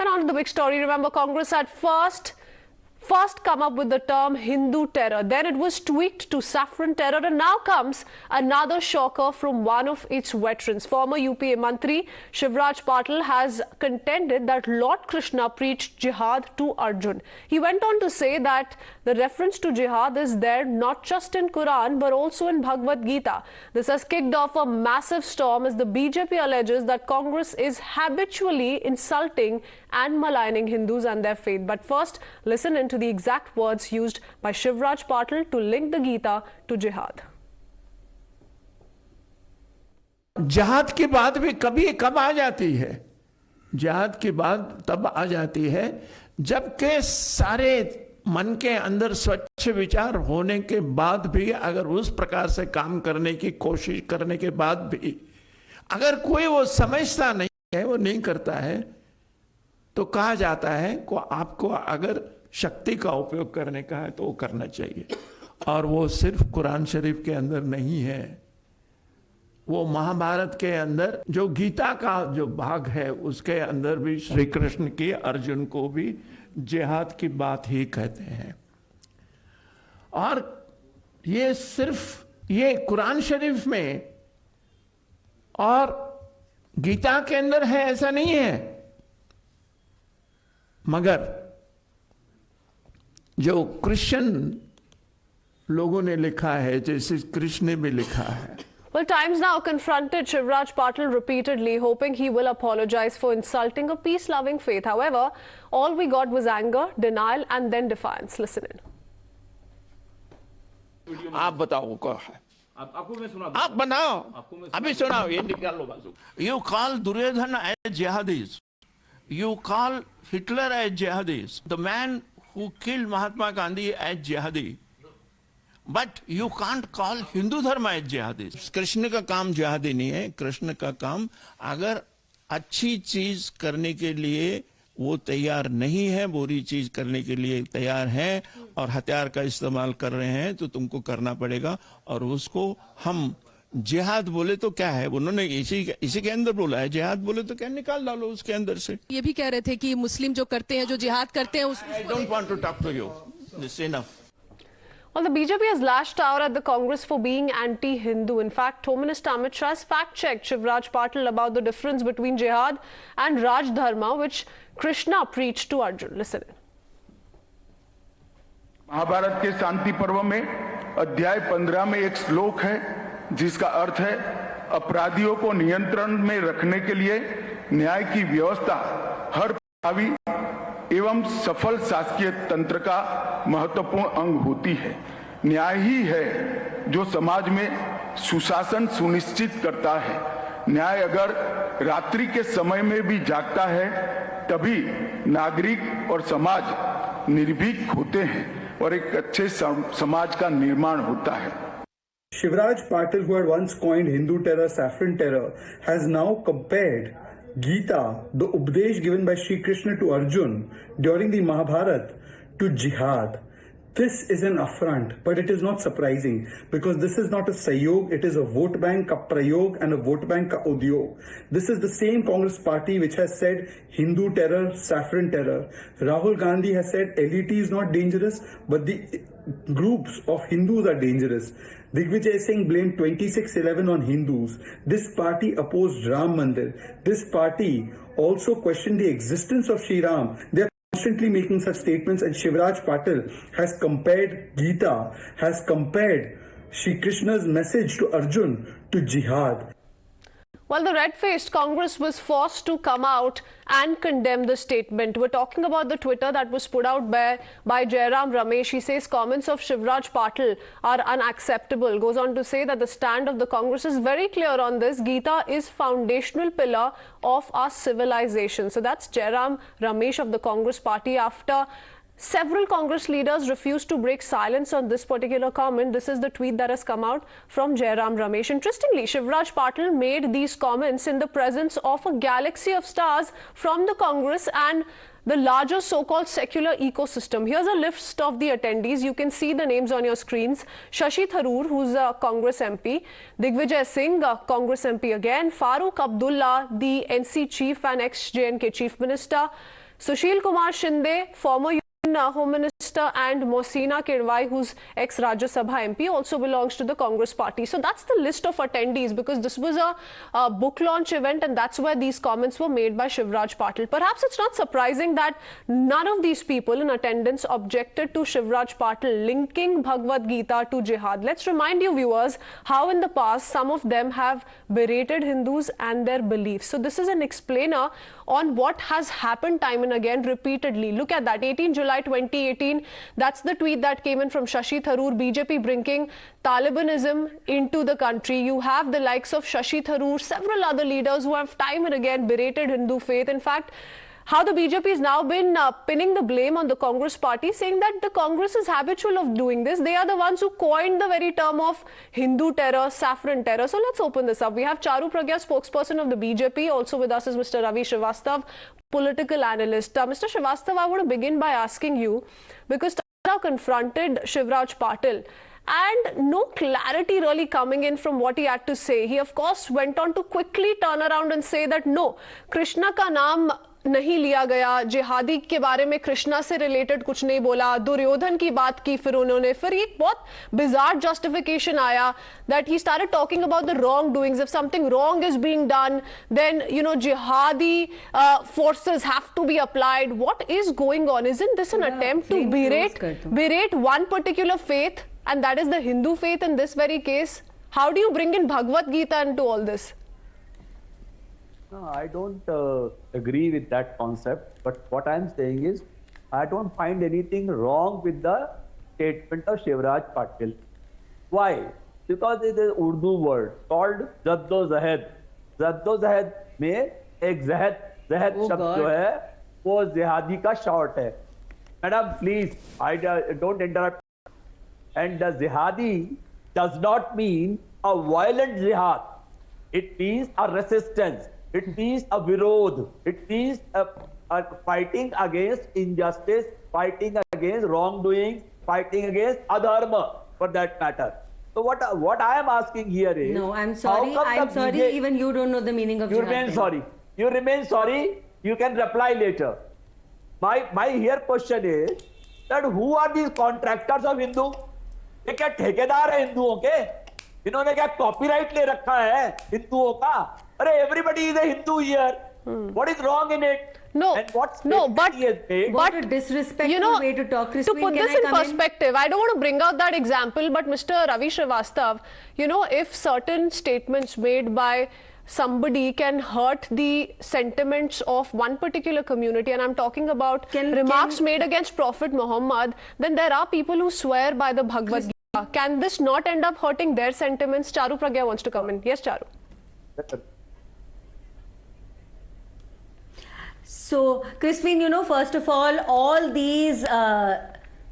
on to the big story. Remember, Congress had first come up with the term Hindu terror. Then it was tweaked to saffron terror, and now comes another shocker from one of its veterans. Former UPA Mantri Shivraj Patil has contended that Lord Krishna preached Jihad to Arjun. He went on to say that the reference to Jihad is there not just in Quran but also in Bhagavad Gita. This has kicked off a massive storm as the BJP alleges that Congress is habitually insulting and maligning Hindus and their faith. But first, listen into the exact words used by Shivraj Patil to link the Gita to Jihad. जिहाद की बात भी कभी कब आ जाती है? जिहाद की बात तब आ जाती है जबकि सारे मन के अंदर स्वच्छ विचार होने के बाद भी अगर उस प्रकार से काम करने की कोशिश करने के बाद भी अगर कोई वो समझता नहीं है, वो नहीं करता है, तो कहा जाता है को आपको अगर शक्ति का उपयोग करने का है तो वो करना चाहिए। और वो सिर्फ कुरान शरीफ के अंदर नहीं है, वो महाभारत के अंदर जो गीता का जो भाग है उसके अंदर भी श्री कृष्ण की अर्जुन को भी जिहाद की बात ही कहते हैं। और ये सिर्फ ये कुरान शरीफ में और गीता के अंदर है ऐसा नहीं है, मगर जो क्रिश्चियन लोगों ने लिखा है, जैसे कृष्ण ने भी लिखा है। Well, Times Now confronted Shivraj Patil repeatedly, hoping he will apologize for insulting a peace-loving faith. However, all we got was anger, denial, and then defiance. Listen in. आप बताओ क्या है? आपको मैं सुना आप बनाओ, अभी सुनाओ, ये निकालो बाजू। You call Duryodhana as jihadis. You call Hitler as jihadis. The man who killed Mahatma Gandhi as jihadi. But you can't call Hindu dharma as jihadi. Krishna का काम जिहादी नहीं है। कृष्ण का काम अगर अच्छी चीज करने के लिए वो तैयार नहीं है, बुरी चीज करने के लिए तैयार है और हथियार का इस्तेमाल कर रहे हैं तो तुमको करना पड़ेगा। और उसको हम जिहाद बोले तो क्या है, उन्होंने इसी के अंदर बोला है। जिहाद बोले तो क्या, निकाल डालो उसके अंदर से। ये भी कह रहे थे कि मुस्लिम जो करते हैं, जो जिहाद करते हैं, I don't want to talk to you. This is enough. Well, the BJP has lashed out at the Congress for being anti-Hindu. In fact, Home Minister Shivraj has fact-checked Shivraj Patil about the difference between Jihad and Raj Dharma, which Krishna preached to Arjun. Listen in. Mahabharat के शांति पर्व में अध्याय 15 में एक श्लोक है जिसका अर्थ है अपराधियों को नियंत्रण में रखने के लिए न्याय की व्यवस्था हर प्रभावी एवं सफल शासकीय तंत्र का महत्वपूर्ण अंग होती है। न्याय ही है जो समाज में सुशासन सुनिश्चित करता है। न्याय अगर रात्रि के समय में भी जागता है तभी नागरिक और समाज निर्भीक होते हैं और एक अच्छे समाज का निर्माण होता है। Shivraj Patil, who had once coined Hindu terror, saffron terror, has now compared Gita, the Updesh given by Shri Krishna to Arjun during the Mahabharata, to Jihad. This is an affront, but it is not surprising because this is not a sayog, it is a vote bank ka prayog and a vote bank ka udyog. This is the same Congress party which has said Hindu terror, saffron terror. Rahul Gandhi has said LET is not dangerous, but the groups of Hindus are dangerous. Digvijay Singh blamed 26/11 on Hindus. This party opposed Ram Mandir. This party also questioned the existence of Shri Ram. They are constantly making such statements, and Shivraj Patil has compared Gita, has compared Shri Krishna's message to Arjun to Jihad. Well, the red-faced Congress was forced to come out and condemn the statement. We're talking about the Twitter that was put out by Jairam Ramesh. He says comments of Shivraj Patil are unacceptable. Goes on to say that the stand of the Congress is very clear on this. Gita is foundational pillar of our civilization. So that's Jairam Ramesh of the Congress party. After several Congress leaders refused to break silence on this particular comment, this is the tweet that has come out from Jairam Ramesh. Interestingly, Shivraj Patil made these comments in the presence of a galaxy of stars from the Congress and the larger so-called secular ecosystem. Here's a list of the attendees. You can see the names on your screens. Shashi Tharoor, who's a Congress MP. Digvijay Singh, Congress MP again. Farooq Abdullah, the NC chief and ex-JNK chief minister. Sushil Kumar Shinde, former Home Minister, and Mohsina Kirwai, who's ex-Rajya Sabha MP, also belongs to the Congress party. So that's the list of attendees, because this was a book launch event, and that's where these comments were made by Shivraj Patil. Perhaps it's not surprising that none of these people in attendance objected to Shivraj Patil linking Bhagavad Gita to Jihad. Let's remind you, viewers, how in the past some of them have berated Hindus and their beliefs. So this is an explainer on what has happened time and again repeatedly. Look at that, 18 July 2018, that's the tweet that came in from Shashi Tharoor, BJP bringing Talibanism into the country. You have the likes of Shashi Tharoor, several other leaders who have time and again berated Hindu faith. In fact, how the BJP has now been pinning the blame on the Congress party, saying that the Congress is habitual of doing this. They are the ones who coined the very term of Hindu terror, saffron terror. So let's open this up. We have Charu Pragya, spokesperson of the BJP. Also with us is Mr. Ravi Srivastav, political analyst. Mr. Srivastav, I want to begin by asking you, because Tara confronted Shivraj Patil, and no clarity really coming in from what he had to say. He, of course, went on to quickly turn around and say that no, Krishna ka naam नहीं लिया गया, जिहादी के बारे में कृष्णा से related कुछ नहीं बोला, दुर्योधन की बात की फिर उन्होंने, फिर एक बहुत bizarre justification आया that he started talking about the wrongdoings. If something wrong is being done, then jihadi forces have to be applied. What is going on? Isn't this an attempt to berate one particular faith, and that is the Hindu faith in this very case? How do you bring in Bhagavad Gita into all this? No, I don't agree with that concept, but what I'm saying is I don't find anything wrong with the statement of Shivraj Patil. Why? Because it is an Urdu word called Jaddo-Zahad. Jaddo-Zahad में एक जहद शब्द जो है वो जिहादी का short है. Madam, please, I don't interrupt. And the jihadi does not mean a violent jihad. It means a resistance. It means a virod. It means a fighting against injustice, fighting against wrongdoing, fighting against adharma, for that matter. So what I am asking here is... No, I'm sorry. I'm sorry. Even you don't know the meaning of jihad. You remain sorry. You remain sorry. You can reply later. My here question is that who are these contractors of Hindu? ये क्या ठेकेदार है हिंदुओं के? इन्होंने क्या copyright ले रखा है हिंदुओं का? अरे everybody is a Hindu here. What is wrong in it? No, but what a disrespectful way to talk. To put this in perspective, I don't want to bring out that example, but Mr. Ravi Srivastav, if certain statements made by somebody can hurt the sentiments of one particular community, and I'm talking about remarks made against Prophet Muhammad, then there are people who swear by the Bhagavad Gita. Can this not end up hurting their sentiments? Charu Pragya wants to come in. Yes, Charu. So, Kritsween, first of all these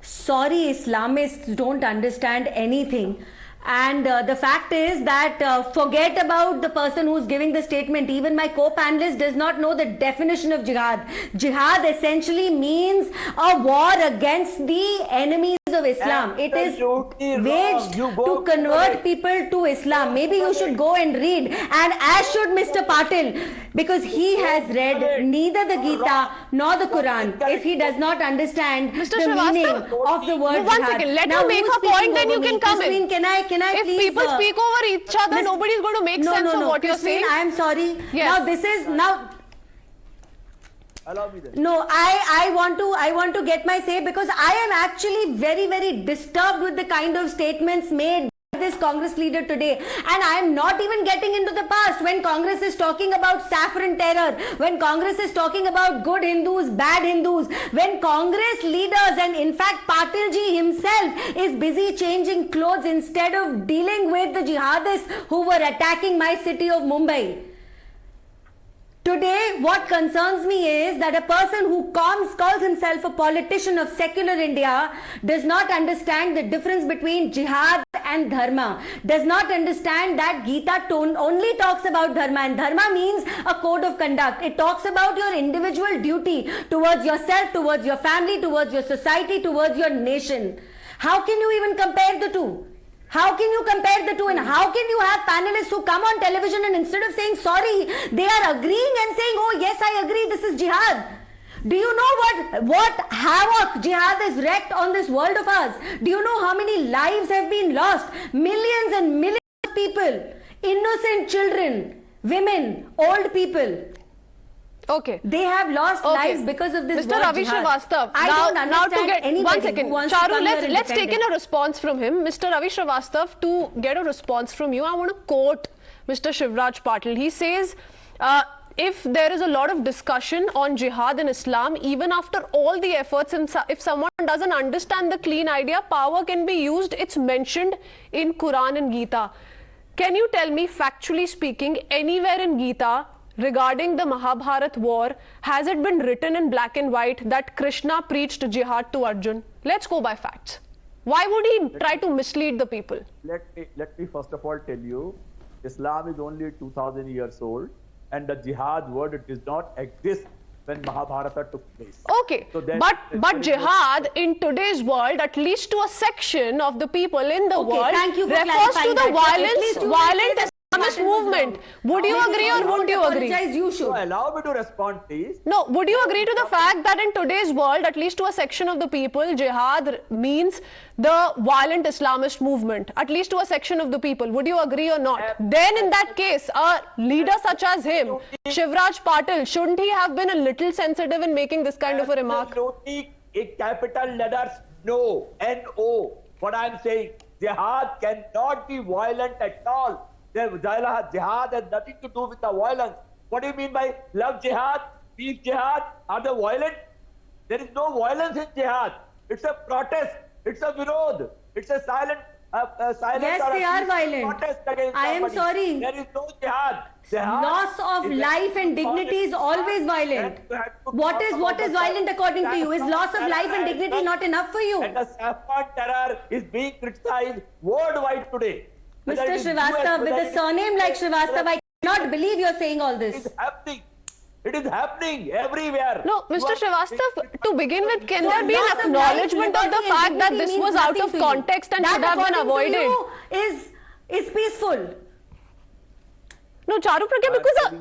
sorry Islamists don't understand anything. And the fact is that forget about the person who's giving the statement. Even my co-panelist does not know the definition of jihad. Jihad essentially means a war against the enemies of Islam. It is waged to convert people to Islam. Maybe you should go and read, and as should Mr. Patil, because he has read neither the Gita nor the Quran. If he does not understand the meaning of the word jihad. One second, let me make a point, then you can come in. Can I if please, people speak over each other, nobody is going to make sense of what you're saying. I am sorry. Yes. Now this is now. Allow me then. No, I want to get my say, because I am actually very, very disturbed with the kind of statements made by this Congress leader today, and I am not even getting into the past. When Congress is talking about saffron terror, when Congress is talking about good Hindus, bad Hindus, when Congress leaders and in fact Patil ji himself is busy changing clothes instead of dealing with the jihadists who were attacking my city of Mumbai. Today, what concerns me is that a person who calls himself a politician of secular India does not understand the difference between jihad and dharma, does not understand that Gita only talks about dharma, and dharma means a code of conduct. It talks about your individual duty towards yourself, towards your family, towards your society, towards your nation. How can you even compare the two? How can you compare the two, and how can you have panelists who come on television and instead of saying sorry, they are agreeing and saying, oh yes, I agree, this is jihad? Do you know what havoc jihad has wreaked on this world of ours? Do you know how many lives have been lost? Millions and millions of people, innocent children, women, old people. Okay. They have lost lives because of this Mr. Ravi Srivastava. Now to get one second, Charu, let's take in a response from him. Mr. Ravi Srivastava, to get a response from you, I want to quote Mr. Shivraj Patil. He says, if there is a lot of discussion on jihad in Islam, even after all the efforts, and if someone doesn't understand the clean idea, power can be used. It's mentioned in Quran and Gita. Can you tell me, factually speaking, anywhere in Gita regarding the Mahabharata war, has it been written in black and white that Krishna preached jihad to Arjun? Let's go by facts. Why would he try to mislead the people? Let me first of all tell you, Islam is only 2000 years old, and the jihad word does not exist when Mahabharata took place. Okay, so but jihad in today's world, at least to a section of the people in the world, refers to the violent Islamist movement. Would you agree or won't you agree? You should. So allow me to respond, please. No, would you agree to the fact that in today's world, at least to a section of the people, jihad means the violent Islamist movement, at least to a section of the people? Would you agree or not? Then in that case, a leader such as him, Shivraj Patil, shouldn't he have been a little sensitive in making this kind of a remark? Absolutely, in capital letters, no, N-O. What I'm saying, jihad cannot be violent at all. Jihad has nothing to do with the violence. What do you mean by love jihad, peace jihad? Are they violent? There is no violence in jihad. It's a protest. It's a virod. It's a silent. Yes, they are violent. I am sorry. There is no jihad. Loss of life and dignity is always violent. What is violent according to you? Is loss of life and dignity not enough for you? And the Saffron terror is being criticized worldwide today. Mr. Srivastava, with a surname like Srivastava, I cannot believe you're saying all this. It is happening. It is happening everywhere. No, Mr. Srivastava, to begin with, can there be an acknowledgement of the fact that this was out of context and should have been avoided? Is peaceful. No, Charu Pragya,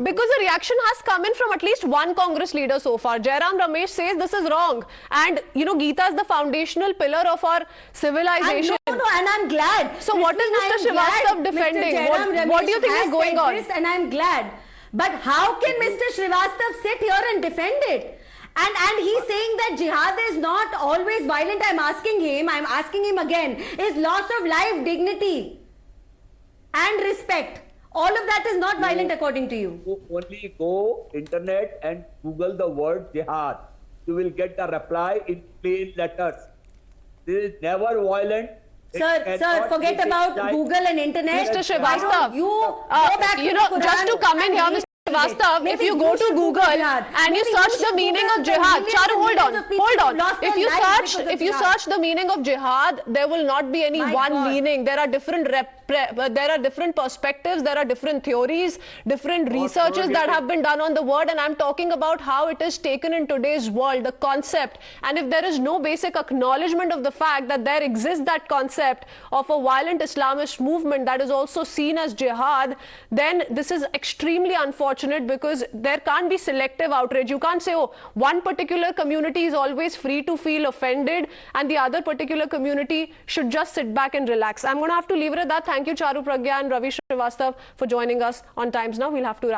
because a reaction has come in from at least one Congress leader so far. Jairam Ramesh says this is wrong. And, you know, Gita is the foundational pillar of our civilization. And I'm glad. So what is Mr. Srivastava defending? What do you think is going on? And I'm glad. But how can Mr. Srivastava sit here and defend it? And he's saying that jihad is not always violent. I'm asking him again, is loss of life, dignity and respect, all of that is not violent according to you? Only go internet and Google the word jihad. You will get the reply in plain letters. This is never violent. Sir, forget about Google and internet. Mr. Srivastava, just to come in here, Mr. Srivastava, if you go to Google and you search the meaning of jihad, Charu, hold on. If you search the meaning of jihad, there will not be any one meaning. There are different perspectives, there are different theories, different researches that have been done on the word, and I'm talking about how it is taken in today's world, the concept. And if there is no basic acknowledgement of the fact that there exists that concept of a violent Islamist movement that is also seen as jihad, then this is extremely unfortunate, because there can't be selective outrage. You can't say, oh, one particular community is always free to feel offended and the other particular community should just sit back and relax. I'm going to have to leave it at that. Thank you, Charu Pragya and Ravi Srivastava, for joining us on Times Now. We'll have to wrap